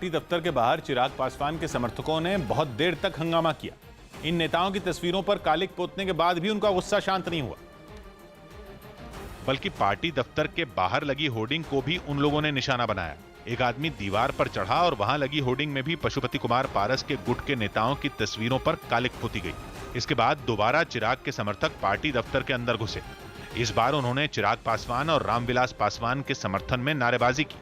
Party दफ्तर के बाहर चिराग पासवान के समर्थकों ने बहुत देर तक हंगामा किया। इन नेताओं की तस्वीरों पर कालिक पोतने के बाद भी उनका गुस्सा शांत नहीं हुआ, बल्कि पार्टी दफ्तर के बाहर लगी होर्डिंग को भी उन लोगों ने निशाना बनाया। एक आदमी दीवार पर चढ़ा और वहां लगी होर्डिंग में भी पशुपति कुमार पारस के गुट के नेताओं की तस्वीरों पर कालिक पोती गई। इसके बाद दोबारा चिराग के समर्थक पार्टी दफ्तर के अंदर घुसे। इस बार उन्होंने चिराग पासवान और रामविलास पासवान के समर्थन में नारेबाजी की।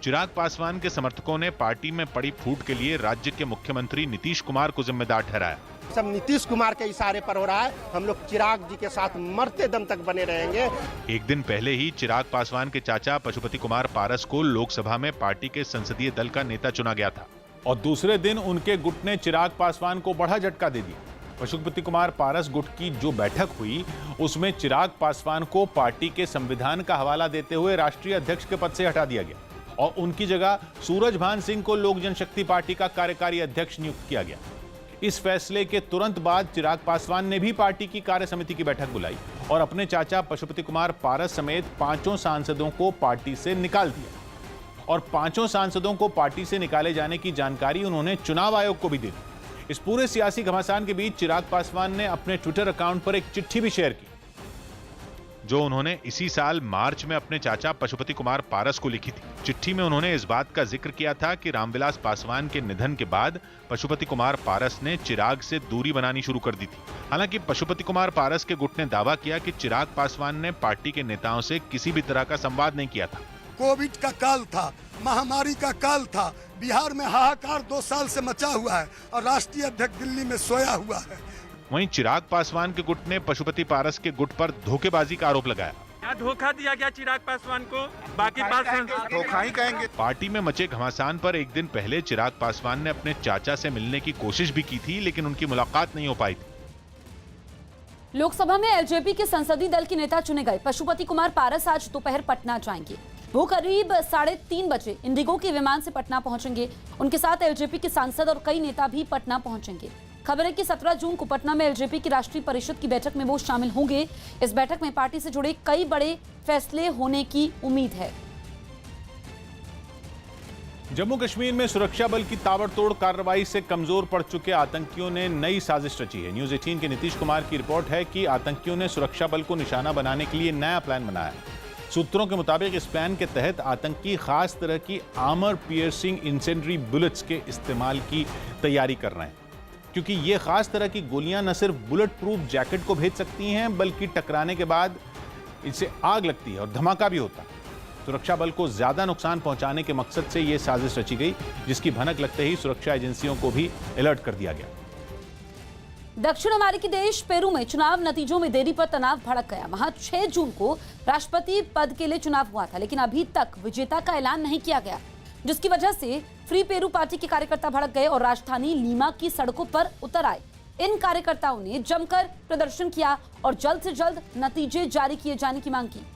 चिराग पासवान के समर्थकों ने पार्टी में पड़ी फूट के लिए राज्य के मुख्यमंत्री नीतीश कुमार को जिम्मेदार ठहराया। सब नीतीश कुमार के इशारे पर हो रहा है। हम लोग चिराग जी के साथ मरते दम तक बने रहेंगे। एक दिन पहले ही चिराग पासवान के चाचा पशुपति कुमार पारस को लोकसभा में पार्टी के संसदीय दल का नेता चुना गया था और दूसरे दिन उनके गुट ने चिराग पासवान को बड़ा झटका दे दिया। पशुपति कुमार पारस गुट की जो बैठक हुई उसमें चिराग पासवान को पार्टी के संविधान का हवाला देते हुए राष्ट्रीय अध्यक्ष के पद से हटा दिया गया और उनकी जगह सूरजभान सिंह को लोक जनशक्ति पार्टी का कार्यकारी अध्यक्ष नियुक्त किया गया। इस फैसले के तुरंत बाद चिराग पासवान ने भी पार्टी की कार्य समिति की बैठक बुलाई और अपने चाचा पशुपति कुमार पारस समेत 5 सांसदों को पार्टी से निकाल दिया और 5 सांसदों को पार्टी से निकाले जाने की जानकारी उन्होंने चुनाव आयोग को भी दी। इस पूरे सियासी घमासान के बीच चिराग पासवान ने अपने ट्विटर अकाउंट पर एक चिट्ठी भी शेयर की, जो उन्होंने इसी साल मार्च में अपने चाचा पशुपति कुमार पारस को लिखी थी। चिट्ठी में उन्होंने इस बात का जिक्र किया था कि रामविलास पासवान के निधन के बाद पशुपति कुमार पारस ने चिराग से दूरी बनानी शुरू कर दी थी। हालांकि पशुपति कुमार पारस के गुट ने दावा किया कि चिराग पासवान ने पार्टी के नेताओं से किसी भी तरह का संवाद नहीं किया था। कोविड का काल था, महामारी का काल था, बिहार में हाहाकार 2 साल से मचा हुआ है और राष्ट्रीय अध्यक्ष दिल्ली में सोया हुआ है। वहीं चिराग पासवान के गुट ने पशुपति पारस के गुट पर धोखेबाजी का आरोप लगाया। क्या धोखा दिया गया चिराग पासवान को? बाकी बात धोखा ही कहेंगे। पार्टी में मचे घमासान पर एक दिन पहले चिराग पासवान ने अपने चाचा से मिलने की कोशिश भी की थी, लेकिन उनकी मुलाकात नहीं हो पाई थी। लोकसभा में एलजेपी के संसदीय दल के नेता चुने गए पशुपति कुमार पारस आज दोपहर पटना जाएंगे। वो करीब 3:30 बजे इंडिगो के विमान से पटना पहुंचेंगे। उनके साथ एलजेपी के सांसद और कई नेता भी पटना पहुंचेंगे। खबर है कि 17 जून को पटना में एलजेपी की राष्ट्रीय परिषद की बैठक में वो शामिल होंगे। इस बैठक में पार्टी से जुड़े कई बड़े फैसले होने की उम्मीद है। जम्मू कश्मीर में सुरक्षा बल की ताबड़तोड़ कार्रवाई से कमजोर पड़ चुके आतंकियों ने नई साजिश रची है। न्यूज 18 के नीतीश कुमार की रिपोर्ट है कि आतंकियों ने सुरक्षा बल को निशाना बनाने के लिए नया प्लान बनाया है। सूत्रों के मुताबिक इस प्लान के तहत आतंकी खास तरह की आर्मर पियर्सिंग इंसेंडरी बुलेट्स के इस्तेमाल की तैयारी कर रहे हैं, क्योंकि ये खास तरह की गोलियां न सिर्फ बुलेट प्रूफ जैकेट को भेज सकती हैं, बल्कि टकराने के बाद इससे आग लगती है और धमाका भी होता है। सुरक्षा बल को ज्यादा नुकसान पहुंचाने के मकसद से यह साजिश रची गई, जिसकी भनक लगते ही सुरक्षा एजेंसियों को भी अलर्ट कर दिया गया। दक्षिण अमेरिकी देश पेरू में चुनाव नतीजों में देरी पर तनाव भड़क गया। वहां 6 जून को राष्ट्रपति पद के लिए चुनाव हुआ था, लेकिन अभी तक विजेता का ऐलान नहीं किया गया, जिसकी वजह से फ्री पेरू पार्टी के कार्यकर्ता भड़क गए और राजधानी लीमा की सड़कों पर उतर आए। इन कार्यकर्ताओं ने जमकर प्रदर्शन किया और जल्द से जल्द नतीजे जारी किए जाने की मांग की।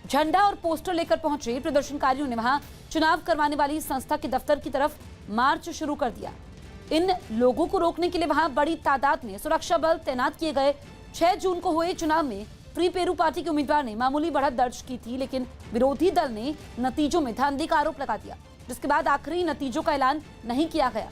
झंडा और पोस्टर लेकर पहुंचे प्रदर्शनकारियों ने वहां चुनाव करवाने वाली संस्था के दफ्तर की तरफ मार्च शुरू कर दिया। इन लोगों को रोकने के लिए वहां बड़ी तादाद में सुरक्षा बल तैनात किए गए। 6 जून को हुए चुनाव में फ्री पेरू पार्टी के उम्मीदवार ने मामूली बढ़त दर्ज की थी, लेकिन विरोधी दल ने नतीजों में धांधली का आरोप लगा दिया, जिसके बाद आखिरी नतीजों का ऐलान नहीं किया गया।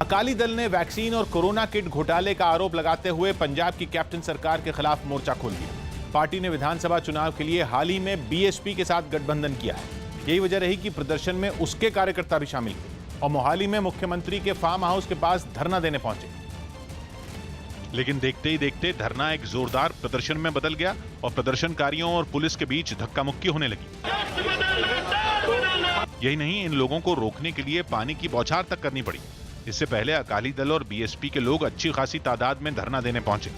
अकाली दल ने वैक्सीन और कोरोना किट घोटाले का आरोप लगाते हुए पंजाब की कैप्टन सरकार के खिलाफ मोर्चा खोल दिया। पार्टी ने विधानसभा चुनाव के लिए हाल ही में बीएसपी के साथ गठबंधन किया है। यही वजह रही कि प्रदर्शन में उसके कार्यकर्ता भी शामिल हुए और मोहाली में मुख्यमंत्री के फार्म हाउस के पास धरना देने पहुंचे। लेकिन देखते ही देखते धरना एक जोरदार प्रदर्शन में बदल गया और प्रदर्शनकारियों और पुलिस के बीच धक्का मुक्की होने लगी। यही नहीं, इन लोगों को रोकने के लिए पानी की बौछार तक करनी पड़ी। इससे पहले अकाली दल और बीएसपी के लोग अच्छी खासी तादाद में धरना देने पहुंचे।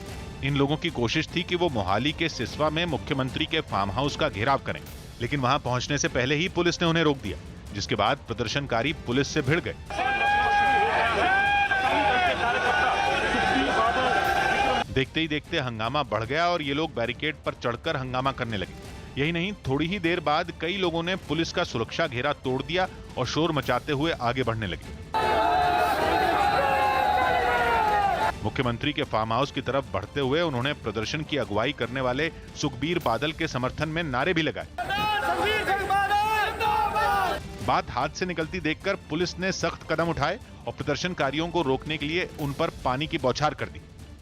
इन लोगों की कोशिश थी कि वो मोहाली के सिसवा में मुख्यमंत्री के फार्म हाउस का घेराव करें, लेकिन वहां पहुंचने से पहले ही पुलिस ने उन्हें रोक दिया, जिसके बाद प्रदर्शनकारी पुलिस से भिड़ गए। देखते ही देखते हंगामा बढ़ गया और ये लोग बैरिकेड पर चढ़कर हंगामा करने लगे। यही नहीं, थोड़ी ही देर बाद कई लोगों ने पुलिस का सुरक्षा घेरा तोड़ दिया और शोर मचाते हुए आगे बढ़ने लगे। मुख्यमंत्री के फार्म हाउस की तरफ बढ़ते हुए उन्होंने प्रदर्शन की अगुवाई करने वाले सुखबीर बादल के समर्थन में नारे भी लगाए। बात हाथ से निकलती देखकर पुलिस ने सख्त कदम उठाए और प्रदर्शनकारियों को रोकने के लिए उन पर पानी की बौछार कर दी।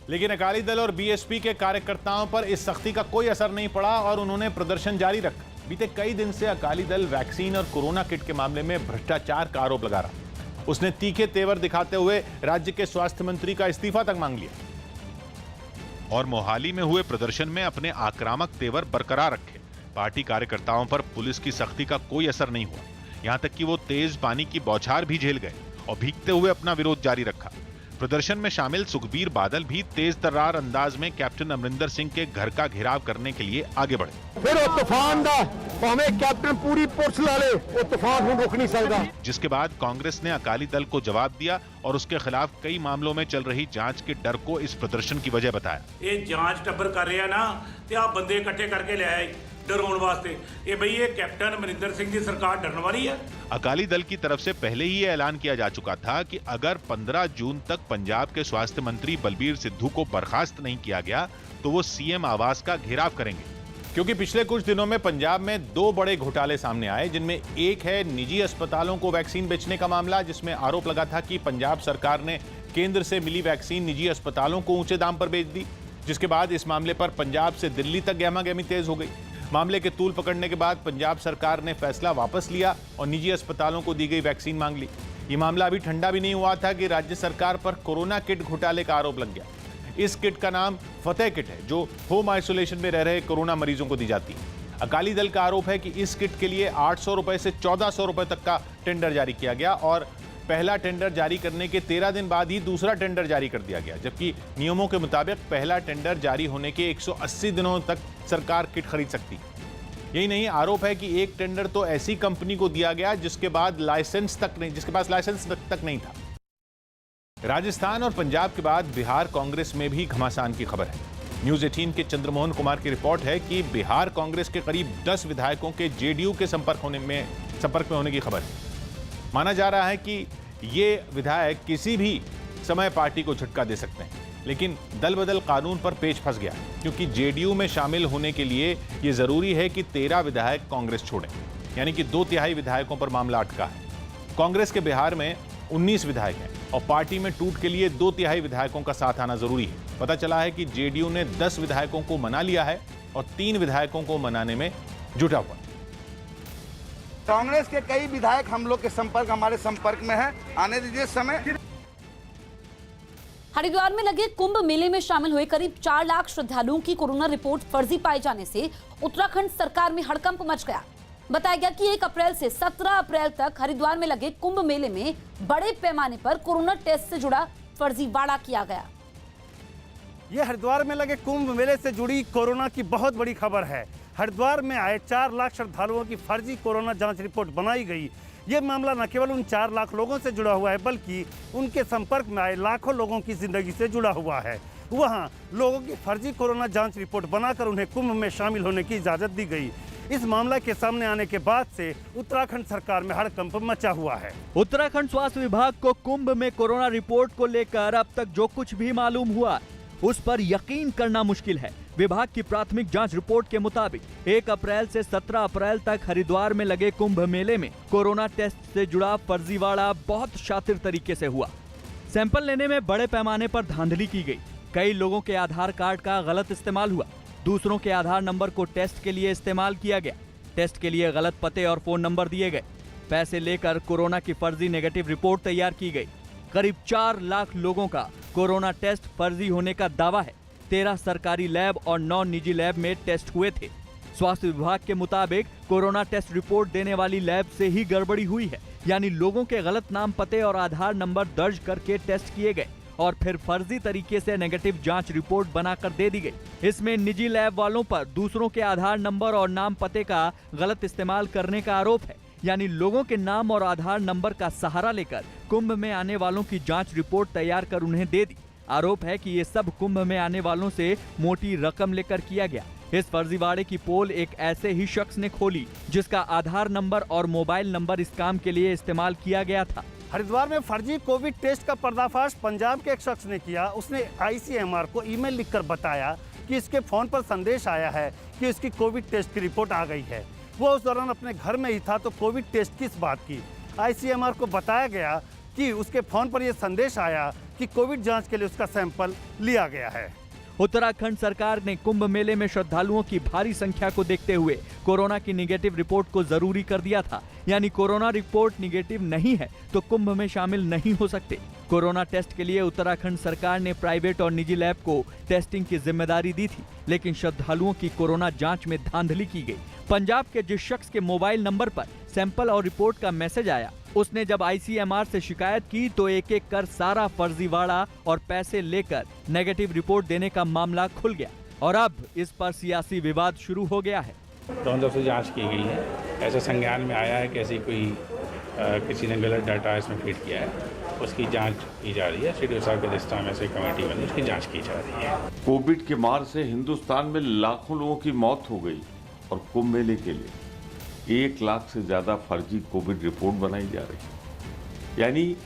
लेकिन अकाली दल और बीएसपी के कार्यकर्ताओं पर इस सख्ती का कोई असर नहीं पड़ा और उन्होंने प्रदर्शन जारी रखा। बीते कई दिन से अकाली दल वैक्सीन और कोरोना किट के मामले में भ्रष्टाचार का आरोप लगा रहा। उसने तीखे तेवर दिखाते हुए राज्य के स्वास्थ्य मंत्री का इस्तीफा तक मांग लिया और मोहाली में हुए प्रदर्शन में अपने आक्रामक तेवर बरकरार रखे। पार्टी कार्यकर्ताओं पर पुलिस की सख्ती का कोई असर नहीं हुआ, यहां तक कि वो तेज पानी की बौछार भी झेल गए और भीगते हुए अपना विरोध जारी रखा। प्रदर्शन में शामिल सुखबीर बादल भी तेज तर्रार अंदाज में कैप्टन अमरिंदर सिंह के घर का घेराव करने के लिए आगे बढ़े। फिर वो तूफान दा भावें कैप्टन पूरी पुलिस ला ले, वो तूफान को रोक नहीं सकता। जिसके बाद कांग्रेस ने अकाली दल को जवाब दिया और उसके खिलाफ कई मामलों में चल रही जांच के डर को इस प्रदर्शन की वजह बताया। ये जांच टब्बर कर रहे हैं ना, ते आप बंदे इकट्ठे करके ले आए डराने वास्ते। ये भाई ये कैप्टन अमरिंदर सिंह की सरकार डरने वाली है। अकाली दल की तरफ से पहले ही ये ऐलान किया जा चुका था कि अगर 15 जून तक पंजाब के स्वास्थ्य मंत्री बलबीर सिद्धू को बर्खास्त नहीं किया गया तो वो सीएम आवास का घेराव करेंगे। क्योंकि पिछले कुछ दिनों में पंजाब में 2 बड़े घोटाले सामने आए, जिनमें एक है निजी अस्पतालों को वैक्सीन बेचने का मामला, जिसमें आरोप लगा था कि पंजाब सरकार ने केंद्र से मिली वैक्सीन निजी अस्पतालों को ऊंचे दाम पर बेच दी। जिसके बाद इस मामले पर पंजाब से दिल्ली तक गहमागहमी तेज हो गई। मामले के तूल पकड़ने के बाद पंजाब सरकार ने फैसला वापस लिया और निजी अस्पतालों को दी गई वैक्सीन मांग ली। ये मामला अभी ठंडा भी नहीं हुआ था कि राज्य सरकार पर कोरोना किट घोटाले का आरोप लग गया। इस किट का नाम फतेह किट है, जो होम आइसोलेशन में रह रहे कोरोना मरीजों को दी जाती है। अकाली दल का आरोप है कि इस किट के लिए 800 रुपए से 1400 रुपए तक का टेंडर जारी किया गया और पहला टेंडर जारी करने के 13 दिन बाद ही दूसरा टेंडर जारी कर दिया गया, जबकि नियमों के मुताबिक पहला टेंडर जारी होने के 180 दिनों तक सरकार किट खरीद सकती है। यही नहीं, आरोप है कि एक टेंडर तो ऐसी कंपनी को दिया गया जिसके पास लाइसेंस तक नहीं था। राजस्थान और पंजाब के बाद बिहार कांग्रेस में भी घमासान की खबर है। न्यूज 18 के चंद्रमोहन कुमार की रिपोर्ट है कि बिहार कांग्रेस के करीब 10 विधायकों के जेडीयू के संपर्क में होने की खबर है। माना जा रहा है कि ये विधायक किसी भी समय पार्टी को झटका दे सकते हैं, लेकिन दल बदल कानून पर पेच फंस गया, क्योंकि जेडीयू में शामिल होने के लिए ये जरूरी है कि 13 विधायक कांग्रेस छोड़ें, यानी कि 2/3 विधायकों पर मामला अटका है। कांग्रेस के बिहार में 19 विधायक हैं और पार्टी में टूट के लिए 2/3 विधायकों का साथ आना जरूरी है। पता चला है कि जेडीयू ने 10 विधायकों को मना लिया है और 3 विधायकों को मनाने में जुटा हुआ है। कांग्रेस के कई विधायक हम लोग के हमारे संपर्क में है, आने दीजिए समय। हरिद्वार में लगे कुंभ मेले में शामिल हुए करीब 4 लाख श्रद्धालुओं की कोरोना रिपोर्ट फर्जी पाए जाने से उत्तराखंड सरकार में हड़कंप मच गया। बताया गया कि 1 अप्रैल से 17 अप्रैल तक हरिद्वार में लगे कुंभ मेले में बड़े पैमाने पर कोरोना टेस्ट से जुड़ा फर्जीवाड़ा किया गया। ये हरिद्वार में लगे कुंभ मेले से जुड़ी कोरोना की बहुत बड़ी खबर है। हरिद्वार में आए 4 लाख श्रद्धालुओं की फर्जी कोरोना जांच रिपोर्ट बनाई गई। ये मामला न केवल उन 4 लाख लोगों से जुड़ा हुआ है, बल्कि उनके संपर्क में आए लाखों लोगों की जिंदगी से जुड़ा हुआ है। वहाँ लोगों की फर्जी कोरोना जांच रिपोर्ट बनाकर उन्हें कुंभ में शामिल होने की इजाजत दी गई। इस मामला के सामने आने के बाद से उत्तराखंड सरकार में हड़कंप मचा हुआ है। उत्तराखंड स्वास्थ्य विभाग को कुंभ में कोरोना रिपोर्ट को लेकर अब तक जो कुछ भी मालूम हुआ उस पर यकीन करना मुश्किल है। विभाग की प्राथमिक जांच रिपोर्ट के मुताबिक 1 अप्रैल से 17 अप्रैल तक हरिद्वार में लगे कुंभ मेले में कोरोना टेस्ट से जुड़ा फर्जीवाड़ा बहुत शातिर तरीके से हुआ। सैंपल लेने में बड़े पैमाने पर धांधली की गई। कई लोगों के आधार कार्ड का गलत इस्तेमाल हुआ। दूसरों के आधार नंबर को टेस्ट के लिए इस्तेमाल किया गया। टेस्ट के लिए गलत पते और फोन नंबर दिए गए। पैसे लेकर कोरोना की फर्जी नेगेटिव रिपोर्ट तैयार की गई। करीब 4 लाख लोगों का कोरोना टेस्ट फर्जी होने का दावा है। 13 सरकारी लैब और 9 निजी लैब में टेस्ट हुए थे। स्वास्थ्य विभाग के मुताबिक कोरोना टेस्ट रिपोर्ट देने वाली लैब से ही गड़बड़ी हुई है, यानी लोगों के गलत नाम, पते और आधार नंबर दर्ज करके टेस्ट किए गए और फिर फर्जी तरीके से नेगेटिव जांच रिपोर्ट बनाकर दे दी गई। इसमें निजी लैब वालों पर दूसरों के आधार नंबर और नाम पते का गलत इस्तेमाल करने का आरोप है, यानी लोगों के नाम और आधार नंबर का सहारा लेकर कुंभ में आने वालों की जांच रिपोर्ट तैयार कर उन्हें दे दी। आरोप है कि ये सब कुंभ में आने वालों से मोटी रकम लेकर किया गया। इस फर्जीवाड़े की पोल एक ऐसे ही शख्स ने खोली जिसका आधार नंबर और मोबाइल नंबर इस काम के लिए इस्तेमाल किया गया था। हरिद्वार में फर्जी कोविड टेस्ट का पर्दाफाश पंजाब के एक शख्स ने किया। उसने आईसीएमआर को ईमेल लिखकर बताया कि इसके फ़ोन पर संदेश आया है कि इसकी कोविड टेस्ट की रिपोर्ट आ गई है। वो उस दौरान अपने घर में ही था, तो कोविड टेस्ट किस बात की। आईसीएमआर को बताया गया कि उसके फ़ोन पर यह संदेश आया कि कोविड जांच के लिए उसका सैंपल लिया गया है। उत्तराखंड सरकार ने कुंभ मेले में श्रद्धालुओं की भारी संख्या को देखते हुए कोरोना की निगेटिव रिपोर्ट को जरूरी कर दिया था। यानी कोरोना रिपोर्ट निगेटिव नहीं है तो कुंभ में शामिल नहीं हो सकते। कोरोना टेस्ट के लिए उत्तराखंड सरकार ने प्राइवेट और निजी लैब को टेस्टिंग की जिम्मेदारी दी थी, लेकिन श्रद्धालुओं की कोरोना जांच में धांधली की गई। पंजाब के जिस शख्स के मोबाइल नंबर पर सैंपल और रिपोर्ट का मैसेज आया, उसने जब आईसीएमआर से शिकायत की तो एक एक कर सारा फर्जीवाड़ा और पैसे लेकर नेगेटिव रिपोर्ट देने का मामला खुल गया और अब इस पर सियासी विवाद शुरू हो गया है। दोनों से जांच की गई है, ऐसा संज्ञान में आया है कि ऐसी कोई किसी ने गलत डाटा इसमें फीड किया है, उसकी जांच की जा रही है। शेड्यूल साहब के दस्ता में से कमेटी बनी, उसकी जांच की जा रही है। कोविड के मार से हिंदुस्तान में लाखों लोगों की मौत हो गई और कुंभ मेले के लिए 1 लाख से ज्यादा फर्जी कोविड रिपोर्ट बनाई जा रही है। यानी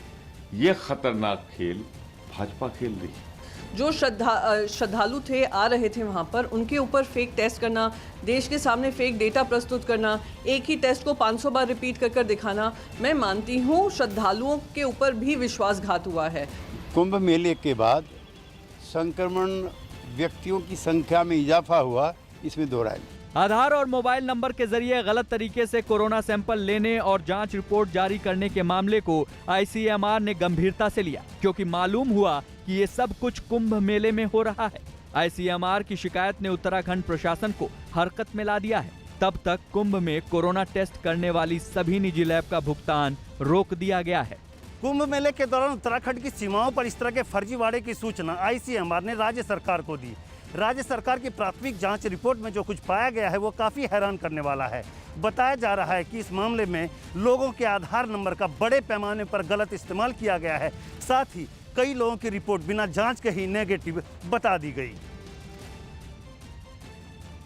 ये खतरनाक खेल भाजपा खेल रही है। जो श्रद्धालु थे, आ रहे थे वहाँ पर, उनके ऊपर फेक टेस्ट करना, देश के सामने फेक डेटा प्रस्तुत करना, एक ही टेस्ट को 500 बार रिपीट कर दिखाना, मैं मानती हूँ श्रद्धालुओं के ऊपर भी विश्वासघात हुआ है। कुंभ मेले के बाद संक्रमण व्यक्तियों की संख्या में इजाफा हुआ, इसमें दो राय नहीं। आधार और मोबाइल नंबर के जरिए गलत तरीके से कोरोना सैंपल लेने और जांच रिपोर्ट जारी करने के मामले को आईसीएमआर ने गंभीरता से लिया, क्योंकि मालूम हुआ कि ये सब कुछ कुंभ मेले में हो रहा है। आईसीएमआर की शिकायत ने उत्तराखंड प्रशासन को हरकत में ला दिया है। तब तक कुंभ में कोरोना टेस्ट करने वाली सभी निजी लैब का भुगतान रोक दिया गया है। कुंभ मेले के दौरान उत्तराखंड की सीमाओं पर इस तरह के फर्जीवाड़े की सूचना आईसीएमआर ने राज्य सरकार को दी। राज्य सरकार की प्राथमिक जांच रिपोर्ट में जो कुछ पाया गया है वो काफ़ी हैरान करने वाला है। बताया जा रहा है कि इस मामले में लोगों के आधार नंबर का बड़े पैमाने पर गलत इस्तेमाल किया गया है। साथ ही कई लोगों की रिपोर्ट बिना जांच के ही नेगेटिव बता दी गई।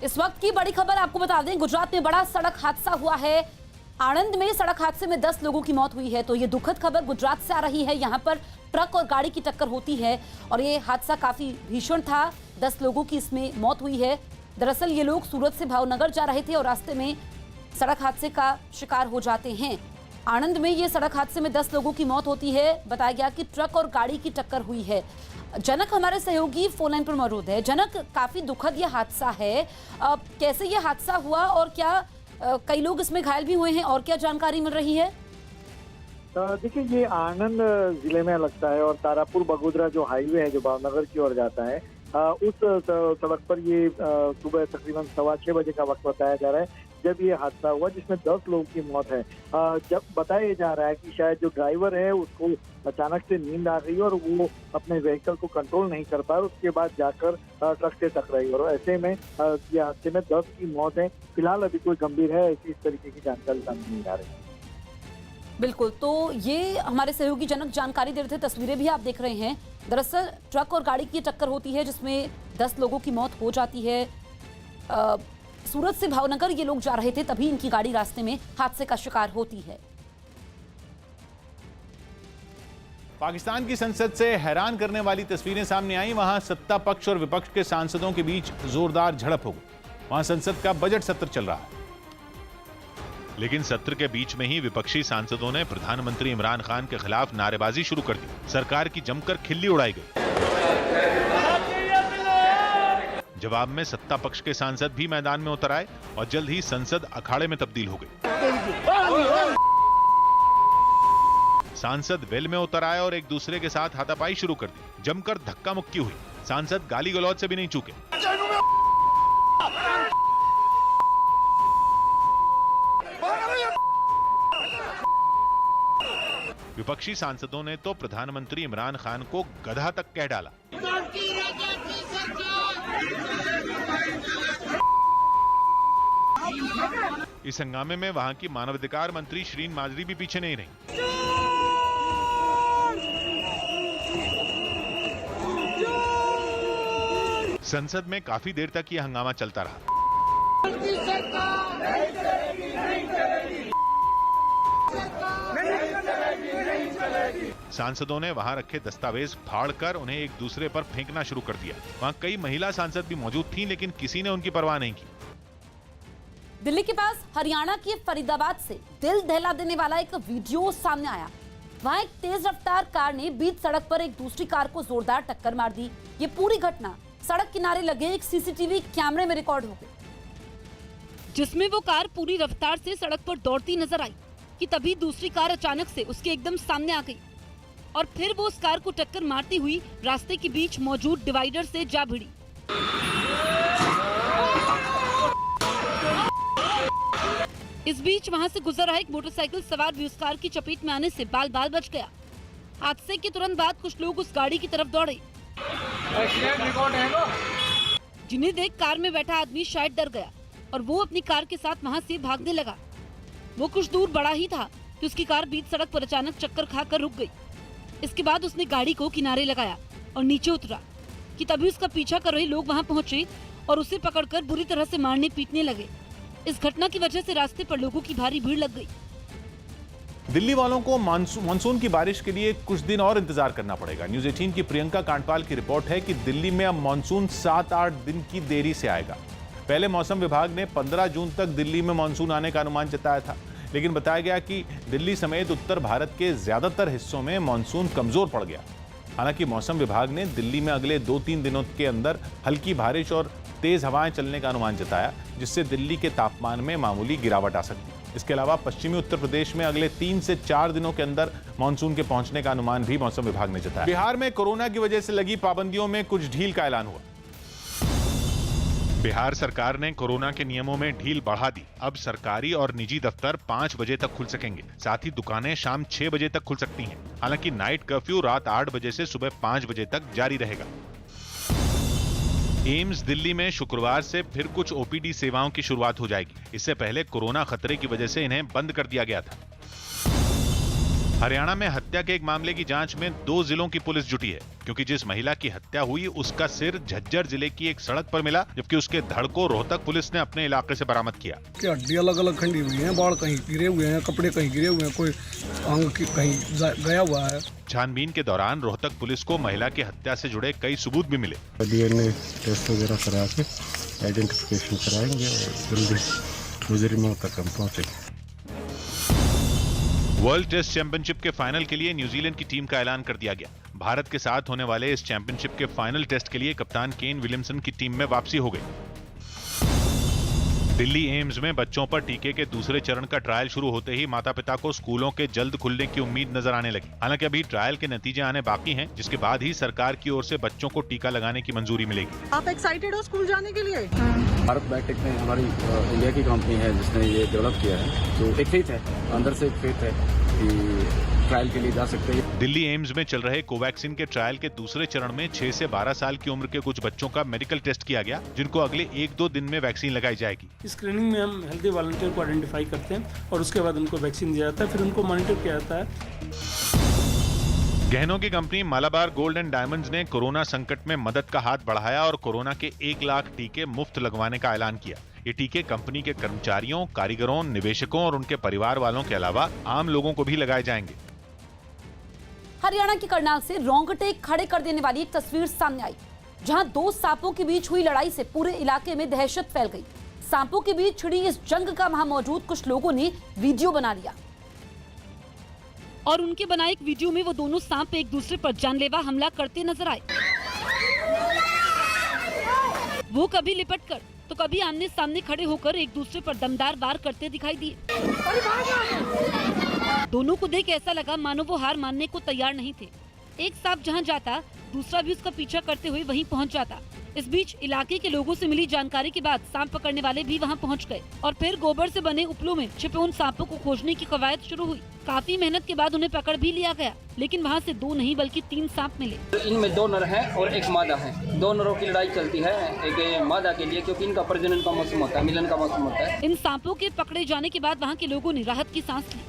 इस वक्त की बड़ी खबर आपको बता दें, गुजरात में बड़ा सड़क हादसा हुआ है। आणंद में सड़क हादसे में 10 लोगों की मौत हुई है। तो ये दुखद खबर गुजरात से आ रही है। यहाँ पर ट्रक और गाड़ी की टक्कर होती है और ये हादसा काफी भीषण था। 10 लोगों की इसमें मौत हुई है। दरअसल ये लोग सूरत से भावनगर जा रहे थे और रास्ते में सड़क हादसे का शिकार हो जाते हैं। आणंद में ये सड़क हादसे में 10 लोगों की मौत होती है। बताया गया कि ट्रक और गाड़ी की टक्कर हुई है। जनक हमारे सहयोगी फोन लाइन पर मौजूद है। जनक, काफी दुखद ये हादसा है, कैसे ये हादसा हुआ और क्या कई लोग इसमें घायल भी हुए हैं और क्या जानकारी मिल रही है? देखिए, ये आणंद जिले में लगता है और तारापुर बगोदरा जो हाईवे है जो भावनगर की ओर जाता है, उस सड़क पर ये सुबह तकरीबन 6:15 बजे का वक्त बताया जा रहा है जब ये हादसा हुआ, जिसमें 10 लोगों की मौत है। जब बताया जा रहा है कि शायद जो ड्राइवर है उसको अचानक से नींद आ गई और वो अपने व्हीकल को कंट्रोल नहीं कर पाया, उसके बाद जाकर ट्रक से टकराई और ऐसे में ये हादसे में 10 की मौत है। फिलहाल अभी कोई गंभीर है ऐसी इस तरीके की जानकारी सामने नहीं आ रही है। बिल्कुल, तो ये हमारे सहयोगी जनक जानकारी दे रहे थे। तस्वीरें भी आप देख रहे हैं। दरअसल ट्रक और गाड़ी की टक्कर होती है जिसमें 10 लोगों की मौत हो जाती है। सूरत से भावनगर ये लोग जा रहे थे, तभी इनकी गाड़ी रास्ते में हादसे का शिकार होती है। पाकिस्तान की संसद से हैरान करने वाली तस्वीरें सामने आई। वहां सत्ता पक्ष और विपक्ष के सांसदों के बीच जोरदार झड़प हो गई। वहां संसद का बजट सत्र चल रहा है, लेकिन सत्र के बीच में ही विपक्षी सांसदों ने प्रधानमंत्री इमरान खान के खिलाफ नारेबाजी शुरू कर दी। सरकार की जमकर खिल्ली उड़ाई गई। जवाब में सत्ता पक्ष के सांसद भी मैदान में उतर आए और जल्द ही संसद अखाड़े में तब्दील हो गई। सांसद वेल में उतर आए और एक दूसरे के साथ हाथापाई शुरू कर दी। जमकर धक्का मुक्की हुई। सांसद गाली गलौज से भी नहीं चूके। विपक्षी सांसदों ने तो प्रधानमंत्री इमरान खान को गधा तक कह डाला। इस हंगामे में वहां की मानवाधिकार मंत्री शरीन माजरी भी पीछे नहीं रही। संसद में काफी देर तक यह हंगामा चलता रहा। सांसदों ने वहां रखे दस्तावेज फाड़कर उन्हें एक दूसरे पर फेंकना शुरू कर दिया। वहां कई महिला सांसद भी मौजूद थीं, लेकिन किसी ने उनकी परवाह नहीं की। दिल्ली के पास हरियाणा के फरीदाबाद से दिल दहला देने वाला एक वीडियो सामने आया। वहां एक तेज रफ्तार कार ने बीच सड़क पर एक दूसरी कार को जोरदार टक्कर मार दी। ये पूरी घटना सड़क किनारे लगे एक सीसीटीवी कैमरे में रिकॉर्ड हो गई, जिसमें वो कार पूरी रफ्तार से सड़क पर दौड़ती नजर आई कि तभी दूसरी कार अचानक से उसके एकदम सामने आ गई और फिर वो उस कार को टक्कर मारती हुई रास्ते के बीच मौजूद डिवाइडर से जा भिड़ी। इस बीच वहां से गुजर रहा एक मोटरसाइकिल सवार भी उस कार की चपेट में आने से बाल बाल बच गया। हादसे के तुरंत बाद कुछ लोग उस गाड़ी की तरफ दौड़े, जिन्हें देख कार में बैठा आदमी शायद डर गया और वो अपनी कार के साथ वहां से भागने लगा। वो कुछ दूर बढ़ा ही था कि उसकी कार बीच सड़क पर अचानक चक्कर खाकर रुक गई। इसके बाद उसने गाड़ी को किनारे लगाया और नीचे उतरा कि तभी उसका पीछा कर रहे लोग वहां पहुंचे और उसे पकड़कर बुरी तरह से मारने पीटने लगे। इस घटना की वजह से रास्ते पर लोगों की भारी भीड़ लग गई। दिल्ली वालों को मानसून की बारिश के लिए कुछ दिन और इंतजार करना पड़ेगा। न्यूज़ 18 की प्रियंका कांडपाल की रिपोर्ट है कि दिल्ली में अब मानसून 7-8 दिन की देरी से आएगा। पहले मौसम विभाग ने 15 जून तक दिल्ली में मानसून आने का अनुमान जताया था, लेकिन बताया गया कि दिल्ली समेत उत्तर भारत के ज्यादातर हिस्सों में मानसून कमजोर पड़ गया। हालांकि मौसम विभाग ने दिल्ली में अगले 2-3 दिनों के अंदर हल्की बारिश और तेज हवाएं चलने का अनुमान जताया, जिससे दिल्ली के तापमान में मामूली गिरावट आ सकती है। इसके अलावा पश्चिमी उत्तर प्रदेश में अगले 3 से 4 दिनों के अंदर मानसून के पहुंचने का अनुमान भी मौसम विभाग ने जताया। बिहार में कोरोना की वजह से लगी पाबंदियों में कुछ ढील का ऐलान हुआ। बिहार सरकार ने कोरोना के नियमों में ढील बढ़ा दी। अब सरकारी और निजी दफ्तर 5 बजे तक खुल सकेंगे, साथ ही दुकानें शाम 6 बजे तक खुल सकती हैं। हालांकि नाइट कर्फ्यू रात 8 बजे से सुबह 5 बजे तक जारी रहेगा। एम्स दिल्ली में शुक्रवार से फिर कुछ ओपीडी सेवाओं की शुरुआत हो जाएगी। इससे पहले कोरोना खतरे की वजह से इन्हें बंद कर दिया गया था। हरियाणा में हत्या के एक मामले की जांच में 2 जिलों की पुलिस जुटी है, क्योंकि जिस महिला की हत्या हुई उसका सिर झज्जर जिले की एक सड़क पर मिला, जबकि उसके धड़ को रोहतक पुलिस ने अपने इलाके से बरामद किया। हड्डियां अलग अलग खंडी हुई हैं, बाल कहीं गिरे हुए हैं, कपड़े कहीं गिरे हुए हैं, कोई अंग कहीं गया हुआ है। छानबीन के दौरान रोहतक पुलिस को महिला की हत्या से जुड़े कई सबूत भी मिले। डीएनए टेस्ट वगैरह करा के आइडेंटिफिकेशन कराएंगे और जल्दी मुजरिमों तक हम पहुंचेंगे। वर्ल्ड टेस्ट चैंपियनशिप के फाइनल के लिए न्यूजीलैंड की टीम का ऐलान कर दिया गया। भारत के साथ होने वाले इस चैंपियनशिप के फाइनल टेस्ट के लिए कप्तान केन विलियमसन की टीम में वापसी हो गई। दिल्ली एम्स में बच्चों पर टीके के दूसरे चरण का ट्रायल शुरू होते ही माता पिता को स्कूलों के जल्द खुलने की उम्मीद नजर आने लगी। हालांकि अभी ट्रायल के नतीजे आने बाकी हैं, जिसके बाद ही सरकार की ओर से बच्चों को टीका लगाने की मंजूरी मिलेगी। आप एक्साइटेड हो स्कूल जाने के लिए? भारत बायोटेक में हमारी इंडिया की कंपनी है जिसने ये डेवलप किया है, तो एक फेथ है, अंदर से एक फेथ है कि ट्रायल के लिए जा सकते हैं। दिल्ली एम्स में चल रहे कोवैक्सीन के ट्रायल के दूसरे चरण में 6 से 12 साल की उम्र के कुछ बच्चों का मेडिकल टेस्ट किया गया, जिनको अगले 1-2 दिन में वैक्सीन लगाई जाएगी। स्क्रीनिंग में हम हेल्दी वॉलंटियर को आइडेंटिफाई करते हैं और उसके बाद उनको वैक्सीन दिया जाता है, फिर उनको मॉनिटर किया जाता है। गहनों की company Malabar gold and diamonds ने कोरोना संकट में मदद का हाथ बढ़ाया और कोरोना के 1 लाख टीके मुफ्त लगवाने का ऐलान किया। ये टीके कंपनी के कर्मचारियों, कारीगरों, निवेशकों और उनके परिवार वालों के अलावा आम लोगों को भी लगाए जाएंगे। हरियाणा के करनाल से रोंगटे खड़े कर देने वाली एक तस्वीर सामने आई, जहां 2 सांपों के बीच हुई लड़ाई से पूरे इलाके में दहशत फैल गई। सांपों के बीच छिड़ी इस जंग का वहां मौजूद कुछ लोगों ने वीडियो बना लिया और उनके बनाए एक वीडियो में वो दोनों सांप एक दूसरे पर जानलेवा हमला करते नजर आए। वो कभी लिपट कर तो कभी आमने सामने खड़े होकर एक दूसरे पर दमदार वार करते दिखाई दिए। दोनों को देख ऐसा लगा मानो वो हार मानने को तैयार नहीं थे। एक सांप जहां जाता, दूसरा भी उसका पीछा करते हुए वहीं पहुंच जाता। इस बीच इलाके के लोगों से मिली जानकारी के बाद सांप पकड़ने वाले भी वहां पहुंच गए और फिर गोबर से बने उपलों में छिपे उन सांपों को खोजने की कवायद शुरू हुई। काफी मेहनत के बाद उन्हें पकड़ भी लिया गया, लेकिन वहां से 2 नहीं बल्कि 3 सांप मिले। इनमें 2 नर हैं और एक मादा है। 2 नरों की लड़ाई चलती है एक मादा के लिए, क्योंकि इनका प्रजनन का मौसम होता है, मिलन का मौसम होता है। इन सांपों के पकड़े जाने के बाद वहाँ के लोगों ने राहत की सांस ली।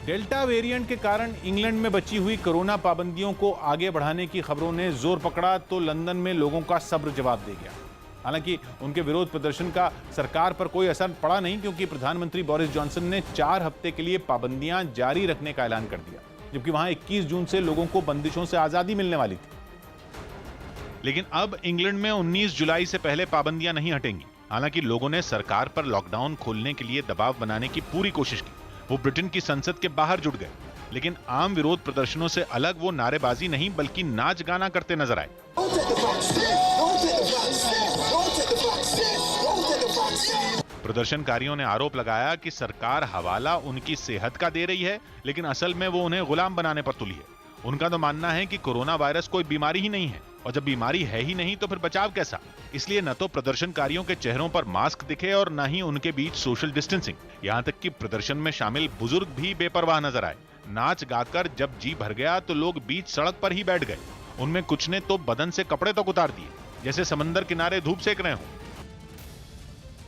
डेल्टा वेरिएंट के कारण इंग्लैंड में बची हुई कोरोना पाबंदियों को आगे बढ़ाने की खबरों ने जोर पकड़ा तो लंदन में लोगों का सब्र जवाब दे गया। हालांकि उनके विरोध प्रदर्शन का सरकार पर कोई असर पड़ा नहीं, क्योंकि प्रधानमंत्री बोरिस जॉनसन ने 4 हफ्ते के लिए पाबंदियां जारी रखने का ऐलान कर दिया, जबकि वहां 21 जून से लोगों को बंदिशों से आजादी मिलने वाली थी। लेकिन अब इंग्लैंड में 19 जुलाई से पहले पाबंदियां नहीं हटेंगी। हालांकि लोगों ने सरकार पर लॉकडाउन खोलने के लिए दबाव बनाने की पूरी कोशिश की। वो ब्रिटेन की संसद के बाहर जुट गए, लेकिन आम विरोध प्रदर्शनों से अलग वो नारेबाजी नहीं बल्कि नाच गाना करते नजर आए। प्रदर्शनकारियों ने आरोप लगाया कि सरकार हवाला उनकी सेहत का दे रही है, लेकिन असल में वो उन्हें गुलाम बनाने पर तुली है। उनका तो मानना है कि कोरोना वायरस कोई बीमारी ही नहीं है, और जब बीमारी है ही नहीं तो फिर बचाव कैसा। इसलिए न तो प्रदर्शनकारियों के चेहरों पर मास्क दिखे और न ही उनके बीच सोशल डिस्टेंसिंग। यहाँ तक कि प्रदर्शन में शामिल बुजुर्ग भी बेपरवाह नजर आए। नाच गाकर जब जी भर गया तो लोग बीच सड़क पर ही बैठ गए। उनमें कुछ ने तो बदन से कपड़े तक उतार दिए, जैसे समंदर किनारे धूप सेक रहे हों।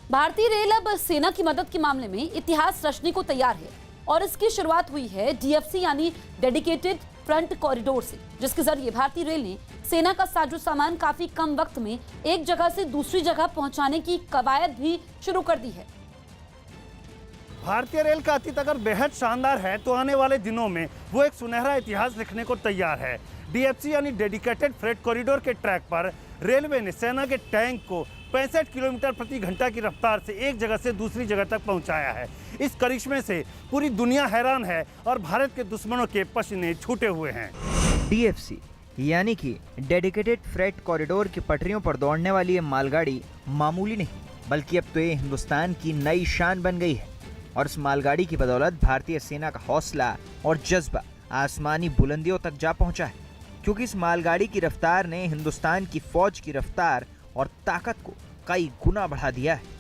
भारतीय रेल अब सेना की मदद के मामले में इतिहास रचने को तैयार है, और इसकी शुरुआत हुई है डीएफसी यानी डेडिकेटेड फ्रंट कॉरिडोर से, जिसके जरिए भारतीय रेल ने सेना का साजो सामान काफी कम वक्त में एक जगह से दूसरी जगह पहुंचाने की कवायद भी शुरू कर दी है। भारतीय रेल का अतीत अगर बेहद शानदार है तो आने वाले दिनों में वो एक सुनहरा इतिहास लिखने को तैयार है। डीएफसी यानी डेडिकेटेड फ्रेट कॉरिडोर के ट्रैक पर रेलवे ने सेना के टैंक को 65 किलोमीटर प्रति घंटा की रफ्तार से एक जगह से दूसरी जगह तक पहुंचाया है। इस करिश्मे से पूरी दुनिया हैरान है और भारत के दुश्मनों के पसीने छूटे हुए हैं। डीएफसी यानी कि डेडिकेटेड फ्रेट कॉरिडोर की पटरियों पर दौड़ने वाली ये मालगाड़ी मामूली नहीं, बल्कि अब तो ये हिंदुस्तान की नई शान बन गई है। और इस मालगाड़ी की बदौलत भारतीय सेना का हौसला और जज्बा आसमानी बुलंदियों तक जा पहुंचा है, क्योंकि इस मालगाड़ी की रफ्तार ने हिंदुस्तान की फौज की रफ्तार और ताकत को कई गुना बढ़ा दिया है।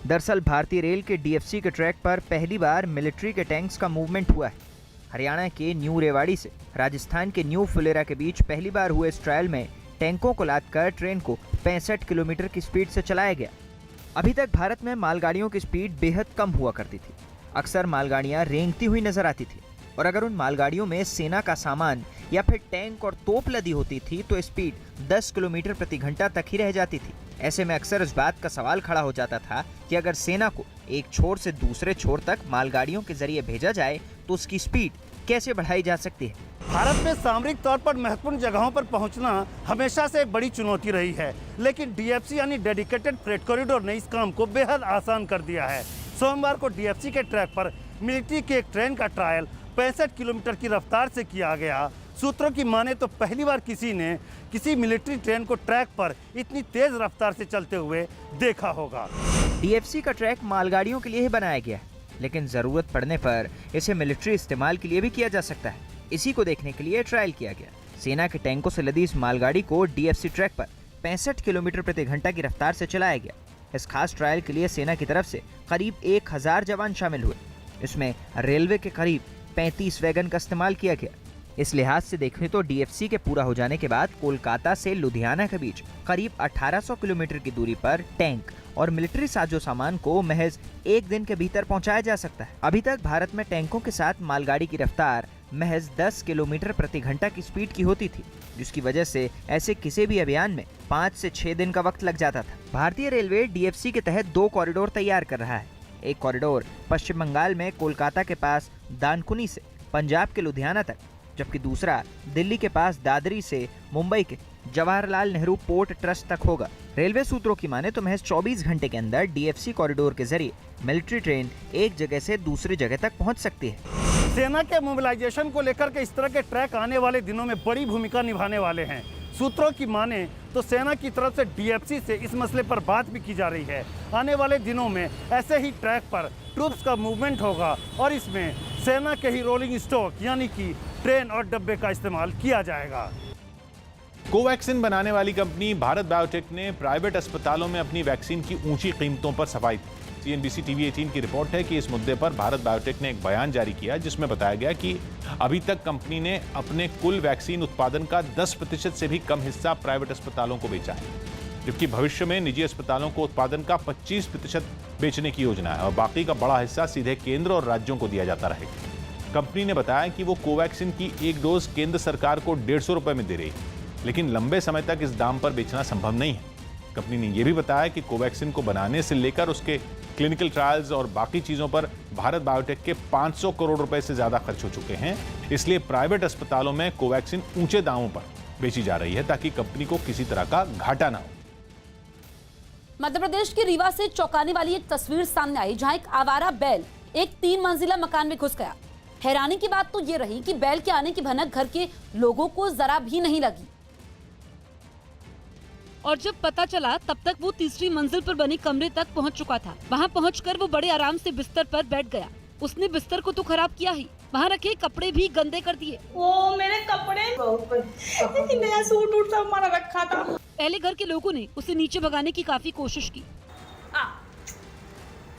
दरअसल भारतीय रेल के डीएफसी के ट्रैक पर पहली बार मिलिट्री के टैंक्स का मूवमेंट हुआ है। हरियाणा के न्यू रेवाड़ी से राजस्थान के न्यू फुलेरा के बीच पहली बार हुए इस ट्रायल में टैंकों को लादकर ट्रेन को 65 किलोमीटर की स्पीड से चलाया गया। अभी तक भारत में मालगाड़ियों की स्पीड बेहद कम हुआ करती थी। अक्सर मालगाड़ियां रेंगती हुई नजर आती थी, और अगर उन मालगाड़ियों में सेना का सामान या फिर टैंक और तोप लदी होती थी तो स्पीड 10 किलोमीटर प्रति घंटा तक ही रह जाती थी। ऐसे में अक्सर इस बात का सवाल खड़ा हो जाता था कि अगर सेना को एक छोर से दूसरे छोर तक मालगाड़ियों के जरिए भेजा जाए तो उसकी स्पीड कैसे बढ़ाई जा सकती है। भारत में सामरिक तौर पर महत्वपूर्ण जगहों पर पहुंचना हमेशा से एक बड़ी चुनौती रही है, लेकिन डीएफसी यानी डेडिकेटेड फ्रेट कॉरिडोर ने इस काम को बेहद आसान कर दिया है। सोमवार को डीएफसी के ट्रैक पर मिलिट्री की एक ट्रेन का ट्रायल 65 किलोमीटर की रफ्तार से किया गया। सूत्रों की माने तो पहली बार किसी ने किसी मिलिट्री ट्रेन को ट्रैक पर इतनी तेज रफ्तार से चलते हुए देखा होगा। डीएफसी का ट्रैक मालगाड़ियों के लिए ही बनाया गया है, लेकिन जरूरत पड़ने पर इसे मिलिट्री इस्तेमाल के लिए भी किया जा सकता है। इसी को देखने के लिए ट्रायल किया गया। सेना के टैंकों से लदी इस मालगाड़ी को डीएफसी ट्रैक पर 65 किलोमीटर प्रति घंटा की रफ्तार से चलाया गया। इस खास ट्रायल के लिए सेना की तरफ से करीब 1000 जवान शामिल हुए। इसमें रेलवे के करीब 35 वैगन का इस्तेमाल किया गया। इस लिहाज से देखें तो डीएफसी के पूरा हो जाने के बाद कोलकाता से लुधियाना के बीच करीब 1800 किलोमीटर की दूरी पर टैंक और मिलिट्री साजो सामान को महज एक दिन के भीतर पहुंचाया जा सकता है। अभी तक भारत में टैंकों के साथ मालगाड़ी की रफ्तार महज 10 किलोमीटर प्रति घंटा की स्पीड की होती थी, जिसकी वजह से ऐसे किसी भी अभियान में 5 से 6 दिन का वक्त लग जाता था। भारतीय रेलवे डीएफसी के तहत 2 कॉरिडोर तैयार कर रहा है। एक कॉरिडोर पश्चिम बंगाल में कोलकाता के पास दानकुनी से पंजाब के लुधियाना तक, जबकि दूसरा दिल्ली के पास दादरी से मुंबई के जवाहरलाल नेहरू पोर्ट ट्रस्ट तक होगा। रेलवे सूत्रों की माने तो महज 24 घंटे के अंदर डीएफसी कॉरिडोर के जरिए मिलिट्री ट्रेन एक जगह से दूसरी जगह तक पहुंच सकती है। सेना के मोबिलाइजेशन को लेकर के इस तरह के ट्रैक आने वाले दिनों में बड़ी भूमिका निभाने वाले हैं। सूत्रों की माने तो सेना की तरफ से डीएफसी से इस मसले पर बात भी की जा रही है। आने वाले दिनों में ऐसे ही ट्रैक पर ट्रूप्स का मूवमेंट होगा और इसमें सेना के ही रोलिंग स्टॉक यानी कि ट्रेन और डब्बे का इस्तेमाल किया जाएगा। कोवैक्सिन बनाने वाली कंपनी भारत बायोटेक ने प्राइवेट अस्पतालों में अपनी वैक्सीन की ऊंची कीमतों पर सफाई दी। CNBC TV 18 की रिपोर्ट है कि इस मुद्दे पर भारत बायोटेक ने एक बयान जारी किया, जिसमें बताया गया कि अभी तक कंपनी ने अपने कुल वैक्सीन उत्पादन का 10% से भी कम हिस्सा प्राइवेट अस्पतालों को बेचा है, जबकि भविष्य में निजी अस्पतालों को उत्पादन का 25% बेचने की योजना है और बाकी का बड़ा हिस्सा सीधे केंद्र और राज्यों को दिया जाता रहेगा। कंपनी ने बताया कि वो कोवैक्सिन की एक डोज केंद्र सरकार को 150 रुपए में दे रही है, लेकिन लंबे समय तक इस दाम पर बेचना संभव नहीं है। कंपनी ने यह भी बताया कि कोवैक्सीन को बनाने से लेकर उसके क्लिनिकल ट्रायल्स और बाकी चीजों पर भारत बायोटेक के 500 करोड़ रुपए से ज्यादा खर्च हो चुके हैं। इसलिए प्राइवेट अस्पतालों में कोवैक्सीन ऊंचे दामों पर बेची जा रही है ताकि कंपनी को किसी तरह का घाटा ना हो। मध्य प्रदेश के रीवा से चौंकाने वाली एक तस्वीर सामने आई, जहां एक आवारा बैल एक 3 मंजिला मकान में घुस गया। हैरानी की बात तो ये रही कि बैल के आने की भनक घर के लोगों को जरा भी नहीं लगी, और जब पता चला तब तक वो तीसरी मंजिल पर बने कमरे तक पहुंच चुका था। वहां पहुंचकर वो बड़े आराम से बिस्तर पर बैठ गया। उसने बिस्तर को तो खराब किया ही, वहाँ रखे कपड़े भी गंदे कर दिए। वो मेरे कपड़े नया सूट उठ सब हमारा रखा था। पहले घर के लोगों ने उसे नीचे भगाने की काफी कोशिश की,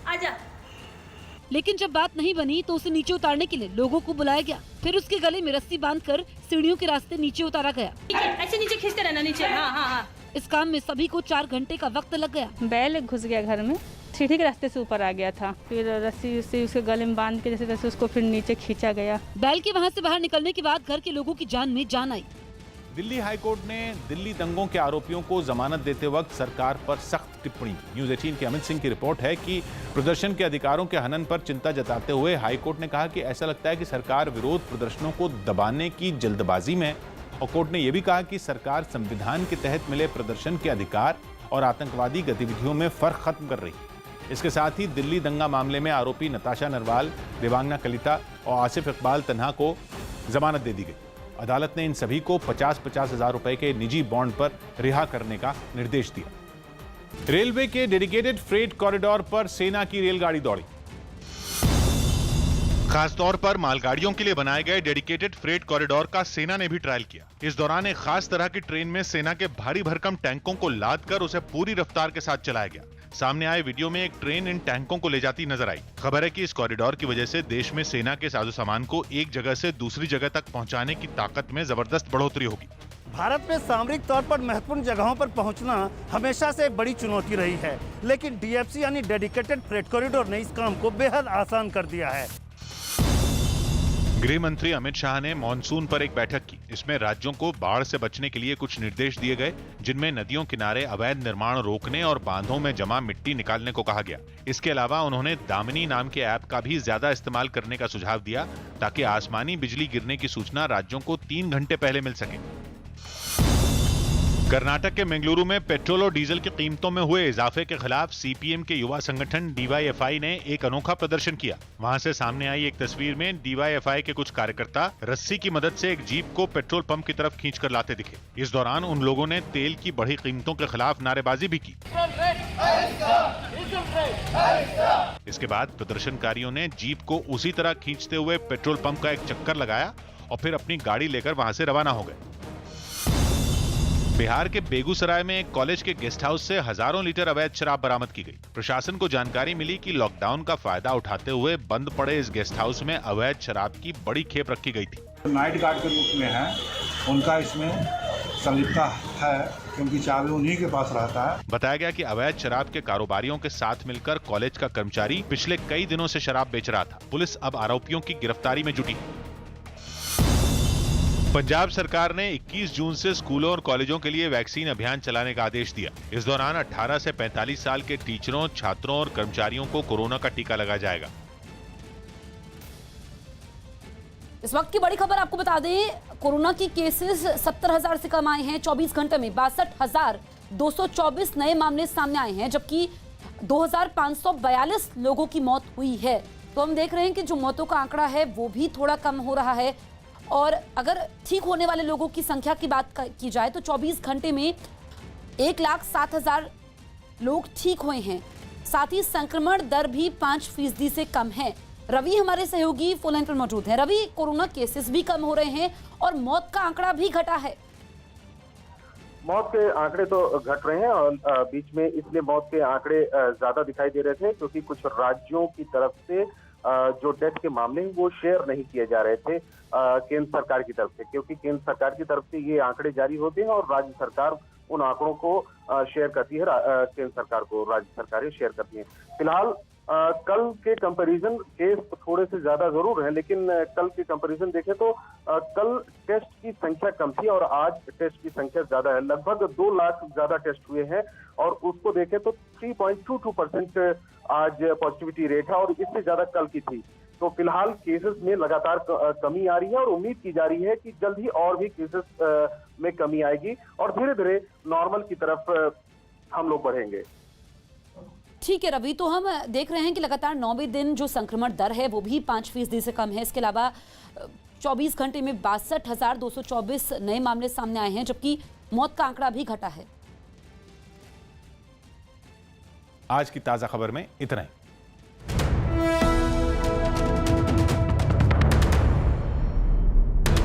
आजा। लेकिन जब बात नहीं बनी तो उसे नीचे उतारने के लिए लोगों को बुलाया गया। फिर उसके गले में रस्सी बांधकर सीढ़ियों के रास्ते नीचे उतारा गया। ऐसे नीचे खींचते रहना नीचे। हाँ। इस काम में सभी को 4 घंटे का वक्त लग गया। बैल घुस गया घर में, सीढ़ी के रास्ते से ऊपर आ गया था। फिर रस्सी से उसके गले में बांध के जैसे उसको फिर नीचे खींचा गया। बैल के वहाँ से बाहर निकलने के बाद घर के लोगों की जान में जान आई। दिल्ली हाईकोर्ट ने दिल्ली दंगों के आरोपियों को जमानत देते वक्त सरकार पर सख्त टिप्पणी की। न्यूज़ 18 के अमित सिंह की रिपोर्ट है कि प्रदर्शन के अधिकारों के हनन पर चिंता जताते हुए हाईकोर्ट ने कहा कि ऐसा लगता है कि सरकार विरोध प्रदर्शनों को दबाने की जल्दबाजी में, और कोर्ट ने यह भी कहा कि सरकार संविधान के तहत मिले प्रदर्शन के अधिकार और आतंकवादी गतिविधियों में फर्क खत्म कर रही है। इसके साथ ही दिल्ली दंगा मामले में आरोपी नताशा नरवाल, देवांगना कलिता और आसिफ इकबाल तन्हा को जमानत दे दी गई। अदालत ने इन सभी को 50-50 हजार रुपए के निजी बॉन्ड पर रिहा करने का निर्देश दिया। रेलवे के डेडिकेटेड फ्रेट कॉरिडोर पर सेना की रेलगाड़ी दौड़ी। खासतौर पर मालगाड़ियों के लिए बनाए गए डेडिकेटेड फ्रेट कॉरिडोर का सेना ने भी ट्रायल किया। इस दौरान एक खास तरह की ट्रेन में सेना के भारी भरकम टैंकों को लादकर उसे पूरी रफ्तार के साथ चलाया गया। सामने आए वीडियो में एक ट्रेन इन टैंकों को ले जाती नजर आई। खबर है कि इस कॉरिडोर की वजह से देश में सेना के साजो सामान को एक जगह से दूसरी जगह तक पहुंचाने की ताकत में जबरदस्त बढ़ोतरी होगी। भारत में सामरिक तौर पर महत्वपूर्ण जगहों पर पहुंचना हमेशा से बड़ी चुनौती रही है, लेकिन डीएफसी यानी डेडिकेटेड फ्रेट कॉरिडोर ने इस काम को बेहद आसान कर दिया है। गृह मंत्री अमित शाह ने मॉनसून पर एक बैठक की। इसमें राज्यों को बाढ़ से बचने के लिए कुछ निर्देश दिए गए, जिनमें नदियों किनारे अवैध निर्माण रोकने और बांधों में जमा मिट्टी निकालने को कहा गया। इसके अलावा उन्होंने दामिनी नाम के ऐप का भी ज्यादा इस्तेमाल करने का सुझाव दिया, ताकि आसमानी बिजली गिरने की सूचना राज्यों को 3 घंटे पहले मिल सके। कर्नाटक के मंगलुरु में पेट्रोल और डीजल की कीमतों में हुए इजाफे के खिलाफ सीपीएम के युवा संगठन डीवाईएफआई ने एक अनोखा प्रदर्शन किया। वहां से सामने आई एक तस्वीर में डीवाईएफआई के कुछ कार्यकर्ता रस्सी की मदद से एक जीप को पेट्रोल पंप की तरफ खींचकर लाते दिखे। इस दौरान उन लोगों ने तेल की बढ़ी कीमतों के खिलाफ नारेबाजी भी की। इसके बाद प्रदर्शनकारियों ने जीप को उसी तरह खींचते हुए पेट्रोल पंप का एक चक्कर लगाया और फिर अपनी गाड़ी लेकर वहां से रवाना हो गए। बिहार के बेगूसराय में एक कॉलेज के गेस्ट हाउस से हजारों लीटर अवैध शराब बरामद की गई। प्रशासन को जानकारी मिली कि लॉकडाउन का फायदा उठाते हुए बंद पड़े इस गेस्ट हाउस में अवैध शराब की बड़ी खेप रखी गई थी। नाइट गार्ड के रूप में है, उनका इसमें संलिप्तता है क्योंकि चाबी उन्हीं के पास रहता है। बताया गया कि अवैध शराब के कारोबारियों के साथ मिलकर कॉलेज का कर्मचारी पिछले कई दिनों से शराब बेच रहा था। पुलिस अब आरोपियों की गिरफ्तारी में जुटी। पंजाब सरकार ने 21 जून से स्कूलों और कॉलेजों के लिए वैक्सीन अभियान चलाने का आदेश दिया। इस दौरान 18 से 45 साल के टीचरों, छात्रों और कर्मचारियों को कोरोना का टीका लगाया जाएगा। इस वक्त की बड़ी खबर आपको बता दें, कोरोना की केसेस 70,000 से कम आए हैं। 24 घंटे में 62,224 नए मामले सामने आए हैं, जबकि 2,542 लोगों की मौत हुई है। तो हम देख रहे हैं कि जो मौतों का आंकड़ा है वो भी थोड़ा कम हो रहा है। और अगर ठीक होने वाले लोगों की संख्या की बात की जाए तो 24 घंटे में 1,07,000 लोग ठीक हुए हैं। साथ ही संक्रमण दर भी 5% से कम है। रवि हमारे सहयोगी फोन लाइन पर मौजूद हैं। रवि, कोरोना केसेस भी कम हो रहे हैं और मौत का आंकड़ा भी घटा है। मौत के आंकड़े तो घट रहे हैं और बीच में इसलिए मौत के आंकड़े ज्यादा दिखाई दे रहे थे क्योंकि कुछ राज्यों की तरफ से जो डेथ के मामले हैं वो शेयर नहीं किए जा रहे थे केंद्र सरकार की तरफ से, क्योंकि केंद्र सरकार की तरफ से ये आंकड़े जारी होते हैं और राज्य सरकार उन आंकड़ों को शेयर करती है। केंद्र सरकार को राज्य सरकारें शेयर करती हैं। फिलहाल कल के कंपैरिजन केस थोड़े से ज्यादा जरूर हैं, लेकिन कल के कंपैरिजन देखें तो कल टेस्ट की संख्या कम थी और आज टेस्ट की संख्या ज्यादा है। लगभग 2 लाख ज्यादा टेस्ट हुए हैं और उसको देखें तो 3.22% आज पॉजिटिविटी रेट है और इससे ज्यादा कल की थी। तो फिलहाल केसेस में लगातार कमी आ रही है और उम्मीद की जा रही है कि जल्द ही और भी केसेस में कमी आएगी और धीरे धीरे नॉर्मल की तरफ हम लोग बढ़ेंगे। ठीक है रवि, तो हम देख रहे हैं कि लगातार 9वें दिन जो संक्रमण दर है वो भी 5% से कम है। इसके अलावा 24 घंटे में 62,224 नए मामले सामने आए हैं, जबकि मौत का आंकड़ा भी घटा है। आज की ताजा खबर में इतना ही।